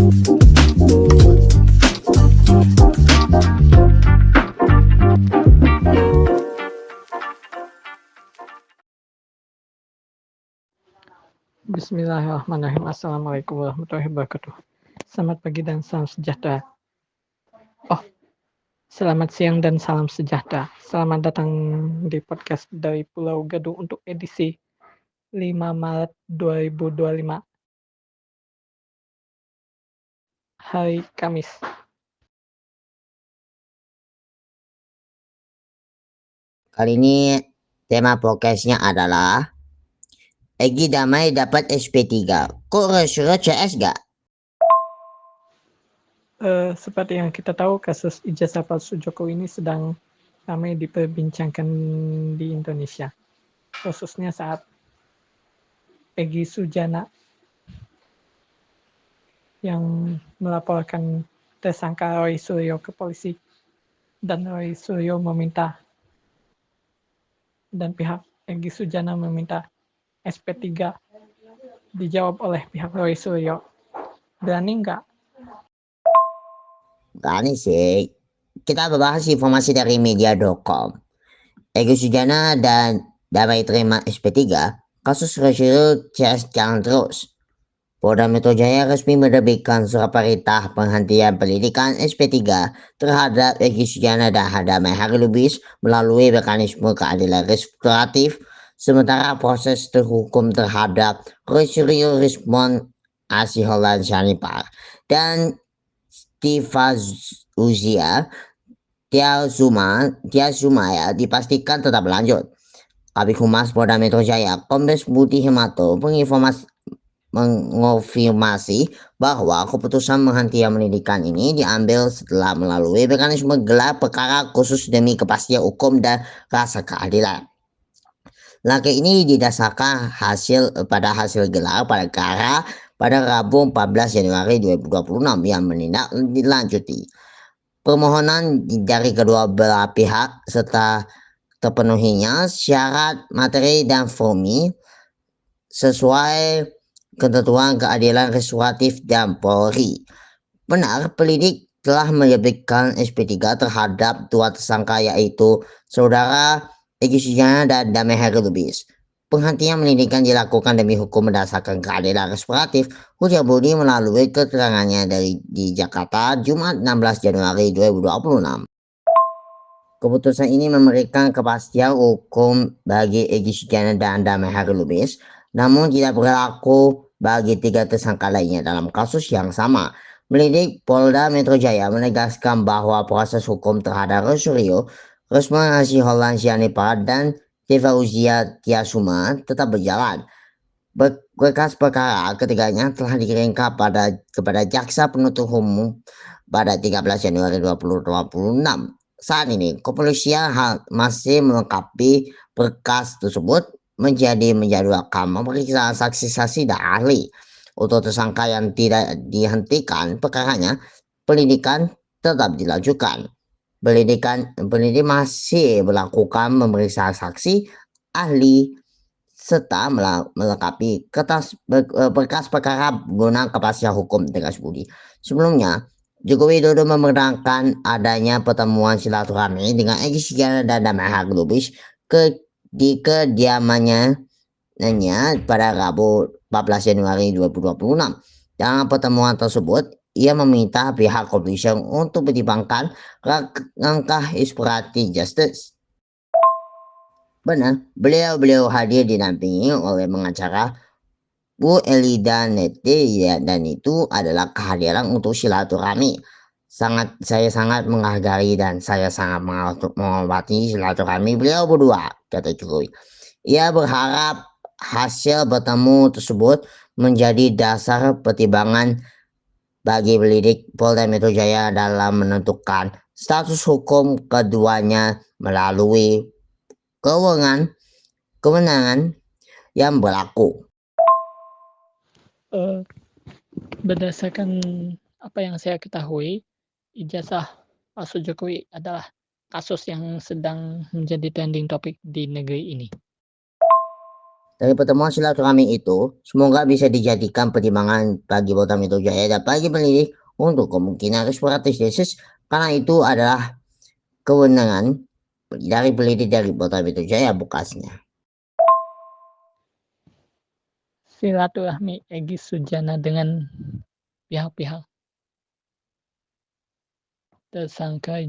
Bismillahirrahmanirrahim. Assalamualaikum warahmatullahi wabarakatuh. Selamat pagi dan salam sejahtera. Selamat siang dan salam sejahtera. Selamat datang di podcast dari Pulau Gadung untuk edisi 5 Maret 2025. Hari Kamis. Kali ini tema podcastnya adalah Egy Damai dapat SP3. Kok rasanya CS gak? Seperti yang kita tahu, kasus ijazah palsu Jokowi ini sedang ramai diperbincangkan di Indonesia, khususnya saat Egy Sujana yang melaporkan tersangka Roy Suryo ke polisi, dan Roy Suryo meminta, dan pihak Egy Sujana meminta SP3 dijawab oleh pihak Roy Suryo. Berani nggak? Berani sih. Kita membahas informasi dari media.com. Egy Sujana dan Damai terima SP3. Kasus Roy CS jalan terus. Polda Metro Jaya resmi menerbitkan surat perintah penghentian pendidikan SP3 terhadap Egy Sujana dan Damai Harilubis melalui mekanisme keadilan restoratif, sementara proses terhukum terhadap Roy Suryo Rismon Asiholan Shanipar dan Uzia Tia Sumaya dipastikan tetap berlanjut. Kabid Humas Polda Metro Jaya Kombes Budi Hemato mengonfirmasi bahwa keputusan penghentian pendidikan ini diambil setelah melalui mekanisme gelar perkara khusus demi kepastian hukum dan rasa keadilan. Langkah ini didasarkan pada hasil gelar perkara pada Rabu 14 Januari 2026 yang menindaklanjuti permohonan dari kedua belah pihak serta terpenuhinya syarat materi dan formil sesuai ketentuan keadilan restoratif dan Polri. Benar, penyidik telah menerbitkan SP3 terhadap dua tersangka yaitu saudara Egy Sujana dan Damai Harilubis. Penghentian pendidikan dilakukan demi hukum berdasarkan keadilan restoratif, ujar Budi melalui keterangannya di Jakarta Jumat 16 Januari 2026. Keputusan ini memberikan kepastian hukum bagi Egy Sujana dan Damai Harilubis, namun tidak berlaku bagi 3 tersangka lainnya dalam kasus yang sama. Penyidik Polda Metro Jaya menegaskan bahwa proses hukum terhadap Roy Suryo, Rismon Asiholan Shanipar dan Uzia Tia Sumaya tetap berjalan. Berkas perkara ketiganya telah dikirimkan kepada Jaksa Penuntut Umum pada 13 Januari 2026. Saat ini, kepolisian masih melengkapi berkas tersebut menjadwalkan pemeriksaan saksi-saksi dan ahli. Untuk tersangka yang tidak dihentikan perkaranya, penyidikan tetap dilanjutkan. Penyidik masih melakukan pemeriksaan saksi, ahli, serta melengkapi berkas perkara guna kepastian hukum, tegas Budi. Sebelumnya, Joko Widodo memerintahkan adanya pertemuan silaturahmi dengan Egy Sujana dan Damai Harilubis di kediamannya pada Rabu 14 Januari 2026. Dalam pertemuan tersebut, ia meminta pihak kepolisian untuk mempertimbangkan langkah inspiratif justice. Benar, beliau hadir dinampingi oleh pengacara Bu Elida Nete, dan itu adalah kehadiran untuk silaturahmi. Saya sangat menghargai dan saya sangat menghormati silaturahmi beliau berdua, kata Jokowi. Ia berharap hasil bertemu tersebut menjadi dasar pertimbangan bagi penyidik Polda Metro Jaya dalam menentukan status hukum keduanya melalui kewenangan yang berlaku. Berdasarkan apa yang saya ketahui, ijazah palsu Jokowi adalah kasus yang sedang menjadi trending topik di negeri ini. Dari pertemuan silaturahmi itu, semoga bisa dijadikan pertimbangan bagi Polda Metro Jaya dan bagi penyidik untuk kemungkinan eksploitasi justice, karena itu adalah kewenangan dari penyidik dari Polda Metro Jaya bekasnya. Silaturahmi Egy Sujana dengan pihak-pihak tersangka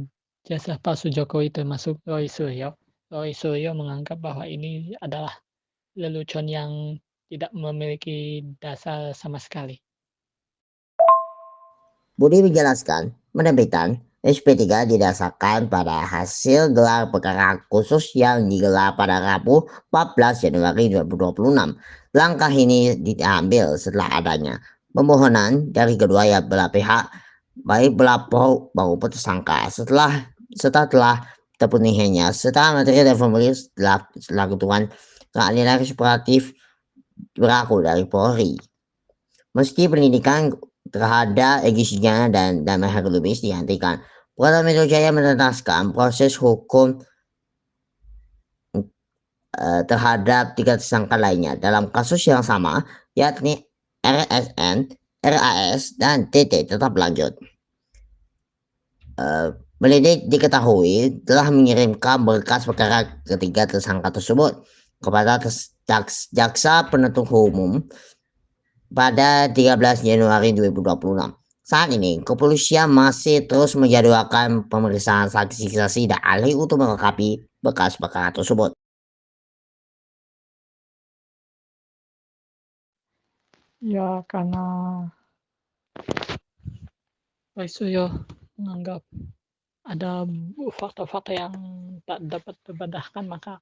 jasa palsu Jokowi termasuk Roy Suryo. Roy Suryo menganggap bahwa ini adalah lelucon yang tidak memiliki dasar sama sekali. Budi menjelaskan, menerbitkan SP3 didasarkan pada hasil gelar perkara khusus yang digelar pada Rabu 14 Januari 2026. Langkah ini diambil setelah adanya permohonan dari kedua belah pihak, baik pelapor maupun tersangka, setelah terpenuhinya serta materi dan formulir setelah ketentuan keadilan restoratif berlaku dari Polri. Meski pendidikan terhadap Egy Sujana dan Damai Lubis dihentikan, Polda Metro Jaya menegaskan proses hukum terhadap 3 tersangka lainnya dalam kasus yang sama, yakni RSN, RAS, dan TT tetap lanjut. Penyidik diketahui telah mengirimkan berkas perkara ketiga tersangka tersebut kepada jaksa penuntut umum pada 13 Januari 2026. Saat ini, kepolisian masih terus menjadwalkan pemeriksaan saksi-saksi dan ahli untuk melengkapi bekas perkara tersebut. Ya, karena Roy Suryo menganggap ada fakta-fakta yang tak dapat terbantahkan, maka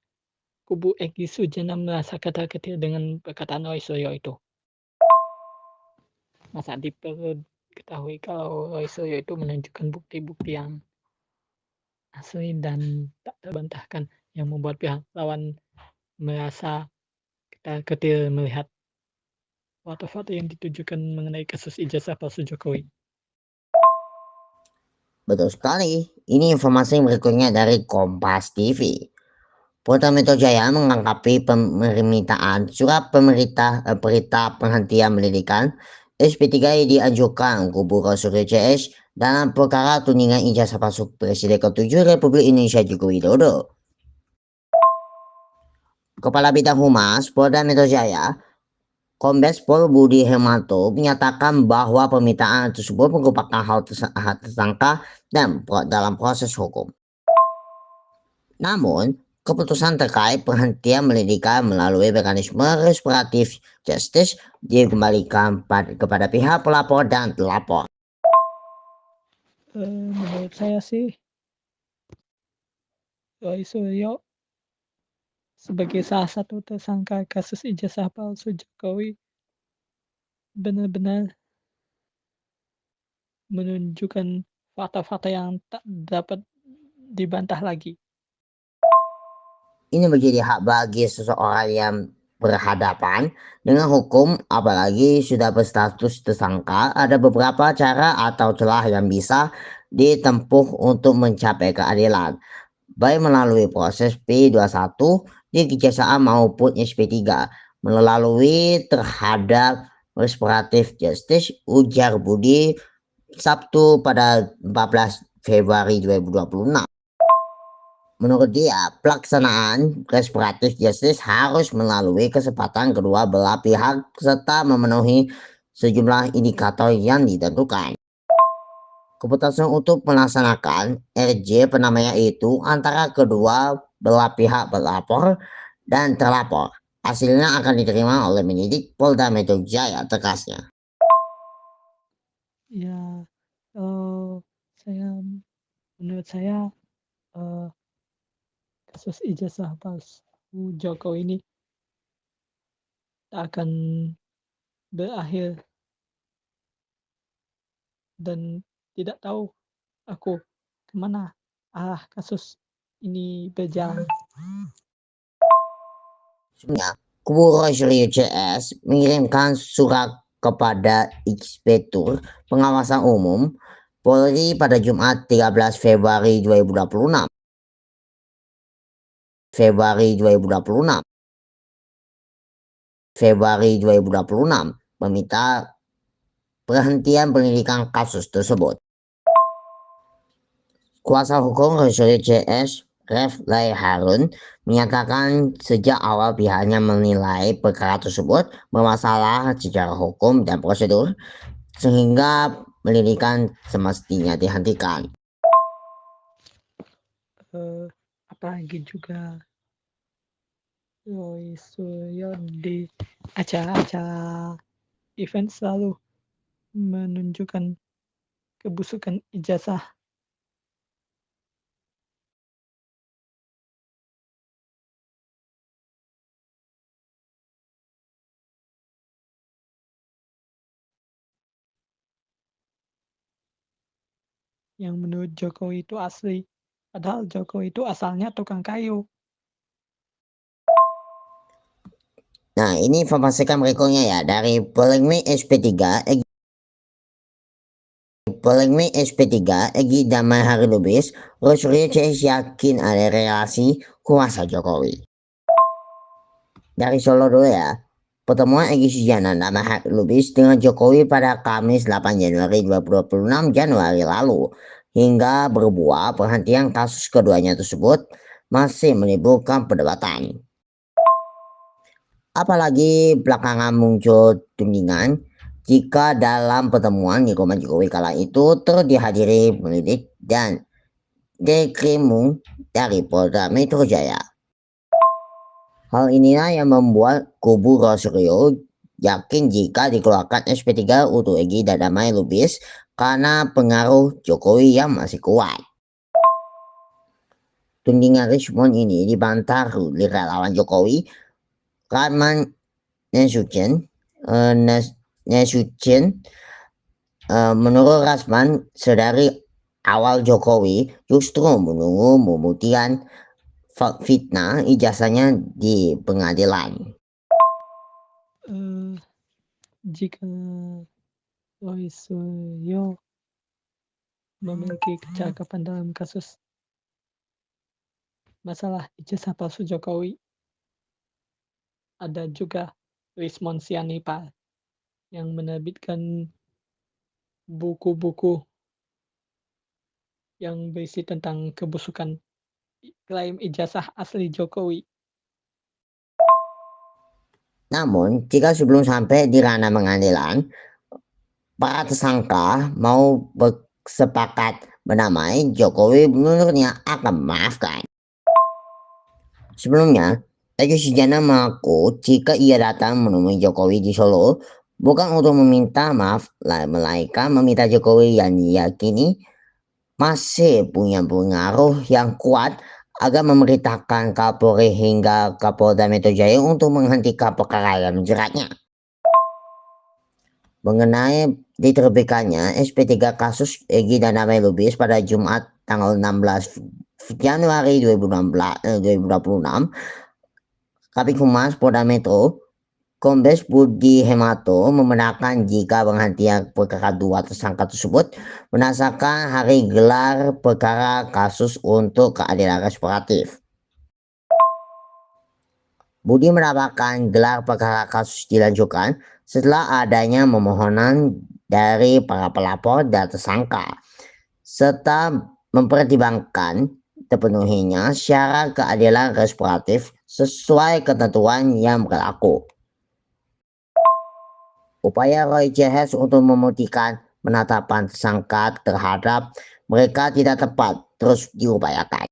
kubu Egy Sujana merasa ketar-ketir dengan perkataan Roy Suryo itu. Masa diketahui kalau Roy Suryo itu menunjukkan bukti-bukti yang asli dan tak terbantahkan, yang membuat pihak lawan merasa ketar-ketir melihat fakta-fakta yang ditujukan mengenai kasus ijazah palsu Jokowi. Betul sekali, ini informasi berikutnya dari Kompas TV. Polda Metro Jaya mengangkapi permintaan surat perintah penghentian pendidikan SP3 diajukan kubu Roy CS dalam perkara tudingan ijazah palsu Presiden ke-7 Republik Indonesia Joko Widodo. Kepala Bidang Humas Polda Metro Jaya, Kombes Pol Budi Hermanto, menyatakan bahwa permintaan tersebut merupakan hal tersangka dan dalam proses hukum. Namun, keputusan terkait penghentian pendidikan melalui mekanisme restoratif justice dikembalikan kepada pihak pelapor dan terlapor. Menurut saya sih, Roy Suryo sebagai salah satu tersangka kasus ijazah palsu Jokowi benar-benar menunjukkan fakta-fakta yang tak dapat dibantah lagi. Ini menjadi hak bagi seseorang yang berhadapan dengan hukum, apalagi sudah berstatus tersangka. Ada beberapa cara atau celah yang bisa ditempuh untuk mencapai keadilan, baik melalui proses P21 di kejaksaan maupun SP3 melalui terhadap restoratif justice, ujar Budi Sabtu pada 14 Februari 2026. Menurut dia, pelaksanaan restoratif justice harus melalui kesempatan kedua belah pihak serta memenuhi sejumlah indikator yang ditentukan. Keputusan untuk melaksanakan RJ penamanya itu antara kedua belah pihak pelapor dan terlapor. Hasilnya akan diterima oleh penyidik Polda Metro Jaya, tegasnya. Ya, menurut saya kasus ijazah palsu Jokowi ini tak akan berakhir dan tidak tahu aku kemana arah kasus ini berjalan. Sebelumnya, kubu Roy CS mengirimkan surat kepada Inspektur Pengawasan Umum Polri pada Jumat 13 Februari 2026. Februari 2026 meminta perhentian penyidikan kasus tersebut. Kuasa hukum Rosario CS, Reflay Harun, menyatakan sejak awal pihaknya menilai perkara tersebut bermasalah secara hukum dan prosedur, sehingga penyidikan semestinya dihentikan. Apalagi juga Roy Suryo di acara-acara event selalu menunjukkan kebusukan ijazah. Yang menurut Jokowi itu asli, padahal Jokowi itu asalnya tukang kayu. Nah, ini informasikan berikutnya ya, dari polemik SP3, Egy Damai Hari Lubis, Rosario CS yakin ada relasi kuasa Jokowi. Dari Solo dulu ya. Pertemuan Egy Sujana Damai Hari Lubis dengan Jokowi pada Kamis 8 Januari 2026 Januari lalu hingga berbuah perhentian kasus keduanya tersebut masih menimbulkan perdebatan. Apalagi belakangan muncul tudingan jika dalam pertemuan di rumah Jokowi kala itu dihadiri penyidik dan dekrimum dari Polda Metro Jaya. Hal inilah yang membuat kubu Rosario yakin jika dikeluarkan SP3 untuk Egy dan Damai Lubis karena pengaruh Jokowi yang masih kuat. Tudingan Rismon ini dibantah oleh relawan Jokowi, Rahman Nasution. Menurut Rasman, sedari awal Jokowi justru menunggu pembuktian fitnah ijazahnya di pengadilan. Jika Roy Suryo memiliki kecakapan dalam kasus masalah ijazah palsu Jokowi, ada juga Rismon Sianipar yang menerbitkan buku-buku yang berisi tentang kebusukan klaim ijazah asli Jokowi. Namun, jika sebelum sampai di ranah pengadilan, para tersangka mau bersepakat berdamai, Jokowi menurutnya akan memaafkan. Sebelumnya, Egy Sujana mengaku jika ia datang menemui Jokowi di Solo bukan untuk meminta maaf, melainkan meminta Jokowi yang diyakini masih punya pengaruh yang kuat agar memerintahkan Kapolri hingga Kapolda Metro Jaya untuk menghentikan perkara yang menjeratnya. Mengenai diterbitkannya SP3 kasus Egy dan Damai Lubis pada Jumat tanggal 16 Januari 2026, Kabid Humas Polda Metro Kombes Budi Hemato membenarkan jika penghentian perkara dua tersangka tersebut berdasarkan hari gelar perkara kasus untuk keadilan restoratif. Budi menambahkan gelar perkara kasus dilanjutkan setelah adanya memohonan dari para pelapor dan tersangka, serta mempertimbangkan terpenuhinya syarat keadilan restoratif sesuai ketentuan yang berlaku. Upaya Roy CS untuk memutihkan penetapan tersangka terhadap mereka tidak tepat terus diupayakan.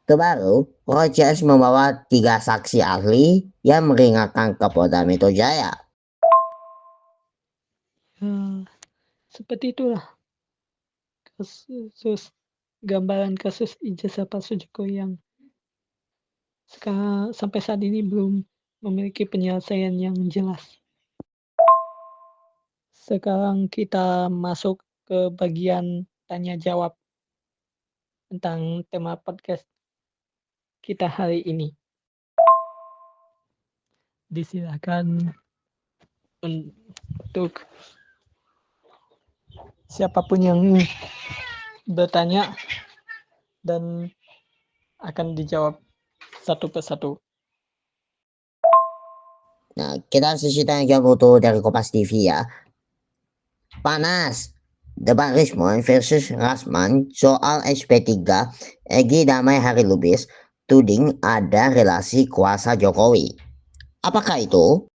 Terbaru, Roy CS membawa 3 saksi ahli yang meringankan Kapolda Metro Jaya. Seperti itulah kasus gambaran kasus ijazah palsu Jokowi yang sekarang sampai saat ini belum memiliki penyelesaian yang jelas. Sekarang kita masuk ke bagian tanya jawab tentang tema podcast kita hari ini. Disilakan untuk siapapun yang bertanya dan akan dijawab satu persatu. Nah, kita sisihkan yang foto dari Kompas TV ya. Panas. Debat Rismon versus Rasman soal SP3, Egy Damai Hari Lubis tuding ada relasi kuasa Jokowi. Apakah itu?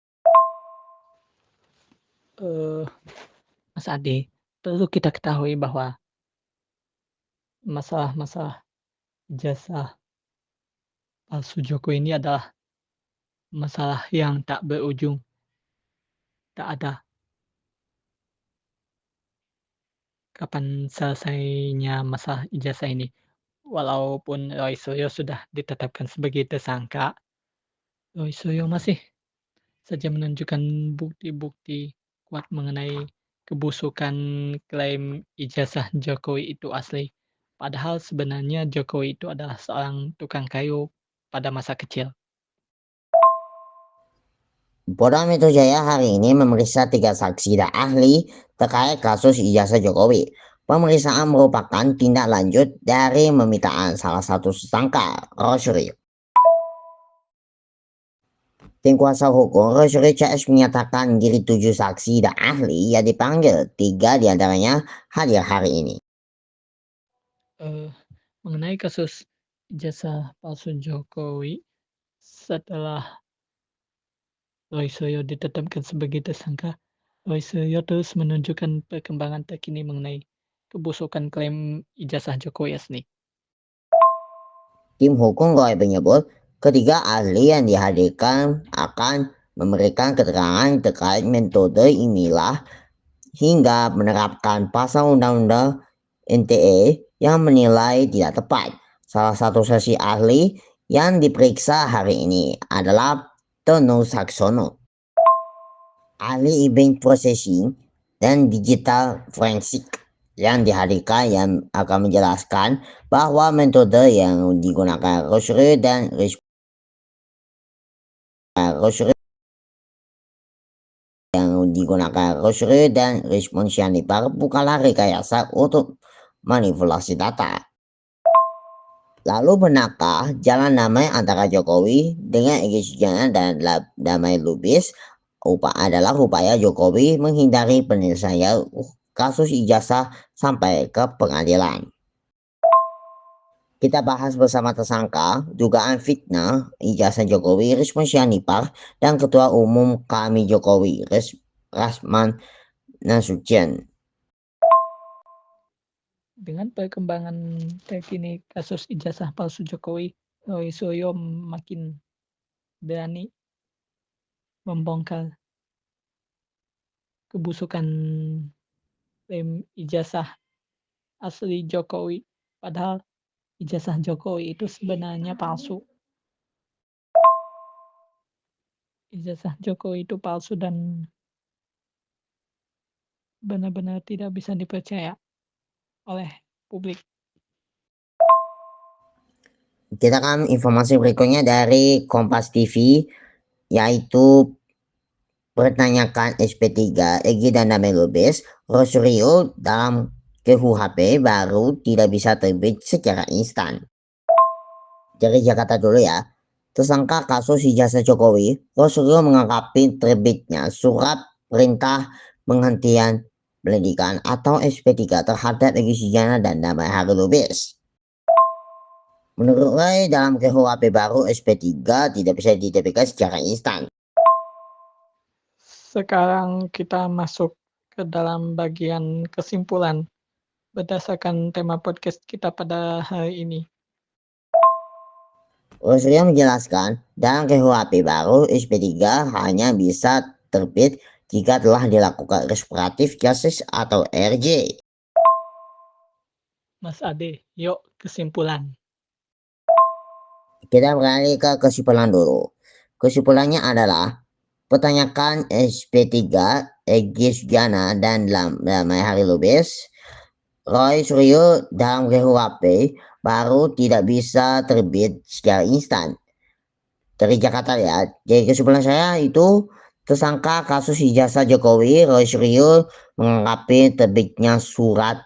Mas Ade, perlu kita ketahui bahwa masalah-masalah ijazah palsu Jokowi ini adalah masalah yang tak berujung, tak ada kapan selesainya masalah ijazah ini. Walaupun Roy Suryo sudah ditetapkan sebagai tersangka, Roy Suryo masih saja menunjukkan bukti-bukti kuat mengenai kebusukan klaim ijazah Jokowi itu asli. Padahal sebenarnya Jokowi itu adalah seorang tukang kayu pada masa kecil. Polda Metro Jaya hari ini memeriksa 3 saksi dan ahli terkait kasus ijazah Jokowi. Pemeriksaan merupakan tindak lanjut dari pemeriksaan salah satu tersangka, Rosri. Tim kuasa hukum Rosri CS menyatakan diri 7 saksi dan ahli yang dipanggil, 3 diantaranya hadir hari ini. Mengenai kasus ijazah palsu Jokowi, setelah Roy Suryo ditetapkan sebagai tersangka, Roy Suryo terus menunjukkan perkembangan terkini mengenai kebusukan klaim ijazah Jokowi asli. Tim hukum Roy menyebut ketiga ahli yang dihadirkan akan memberikan keterangan terkait metode inilah hingga menerapkan pasal undang-undang NTE yang menilai tidak tepat. Salah satu saksi ahli yang diperiksa hari ini adalah Tono Saksono, ahli event processing dan digital forensik yang dihadirkan yang akan menjelaskan bahwa metode yang digunakan Rosri dan Rismon Sianipar bukanlah rekayasa untuk manipulasi data. Lalu benarkah jalan damai antara Jokowi dengan Egy Sujana dan Damai Lubis adalah upaya Jokowi menghindari penyelesaian kasus ijazah sampai ke pengadilan? Kita bahas bersama tersangka dugaan fitnah ijazah Jokowi, Rismon Sianipar, dan Ketua Umum kami Jokowi, Rasman Nasution. Dengan perkembangan terkini kasus ijazah palsu Jokowi, Roy Suryo makin berani membongkar kebusukan klaim ijazah asli Jokowi. Padahal ijazah Jokowi itu sebenarnya palsu. Ijazah Jokowi itu palsu dan benar-benar tidak bisa dipercaya oleh publik. Kita akan informasi berikutnya dari Kompas TV, yaitu pertanyakan SP3 Egy dan Damai Lubis, Rosrio dalam KUHP baru tidak bisa terbit secara instan. Dari Jakarta dulu ya. Tersangka kasus ijazah Jokowi, Rosrio menganggapi terbitnya surat perintah penghentian pendidikan atau SP3 terhadap Egy Sujana dan Damai Hari Lubis. Menurut Ray, dalam KUHP baru SP3 tidak bisa diterbitkan secara instan. Sekarang kita masuk ke dalam bagian kesimpulan berdasarkan tema podcast kita pada hari ini. Rosrio menjelaskan, dalam KUHP baru SP3 hanya bisa terbit jika telah dilakukan restoratif justice atau RJ. Mas Ade, yuk kesimpulan. Kita beralih ke kesimpulan dulu. Kesimpulannya adalah pertanyakan SP3 Egy Sujana dan Damai Hari Lubis, Roy Suryo dalam KUHP baru tidak bisa terbit secara instan. Dari Jakarta ya. Jadi kesimpulan saya itu tersangka kasus ijazah Jokowi, Roy Suryo menganggapi terbitnya surat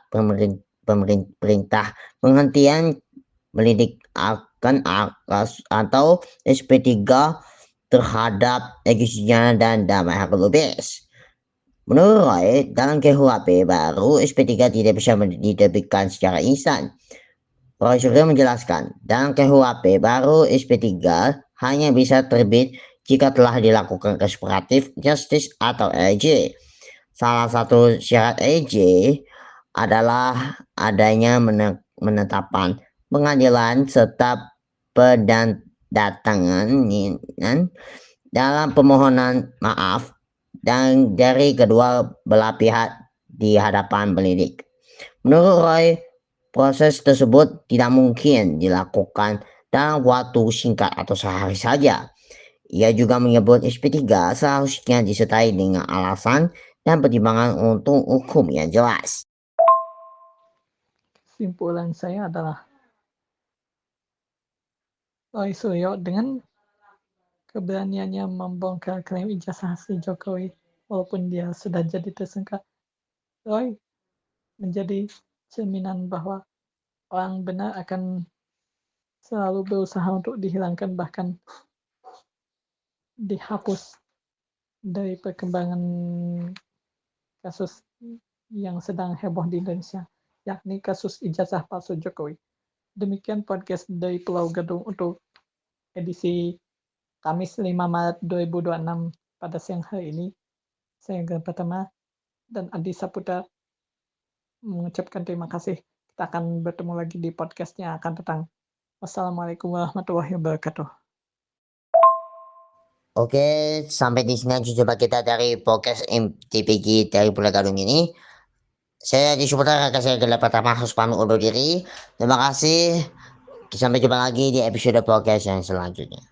perintah penghentian melidik akan atau SP3 terhadap Egy Sujana dan Damai Lubis. Menurut Roy, dalam KUHP baru SP3 tidak bisa diterbitkan secara instan. Roy Suryo menjelaskan, dalam KUHP baru SP3 hanya bisa terbit jika telah dilakukan restoratif justice atau RJ. Salah satu syarat RJ adalah adanya menetapkan pengadilan serta pendatangan dalam permohonan maaf dan dari kedua belah pihak di hadapan penyidik. Menurut Roy, proses tersebut tidak mungkin dilakukan dalam waktu singkat atau sehari saja. Ia juga menyebut SP3 seharusnya disertai dengan alasan dan pertimbangan untuk hukum yang jelas. Kesimpulan saya adalah Roy Suryo dengan keberaniannya membongkar klaim ijazah asli Jokowi walaupun dia sudah jadi tersangka, Roy menjadi cerminan bahwa orang benar akan selalu berusaha untuk dihilangkan bahkan dihapus dari perkembangan kasus yang sedang heboh di Indonesia, yakni kasus ijazah palsu Jokowi. Demikian podcast dari Pulau Gadung untuk edisi Kamis 5 Maret 2026 pada siang hari ini. Saya Gan Pratama dan Adi Saputra mengucapkan terima kasih. Kita akan bertemu lagi di podcast yang akan datang. Wassalamualaikum warahmatullahi wabarakatuh. Oke, sampai di sini aja coba kita dari podcast MTPG dari Pulau Gadung ini. Saya Adi Saputra, kakak saya Gan Pratama harus pamit undur diri. Terima kasih. Sampai jumpa lagi di episode podcast yang selanjutnya.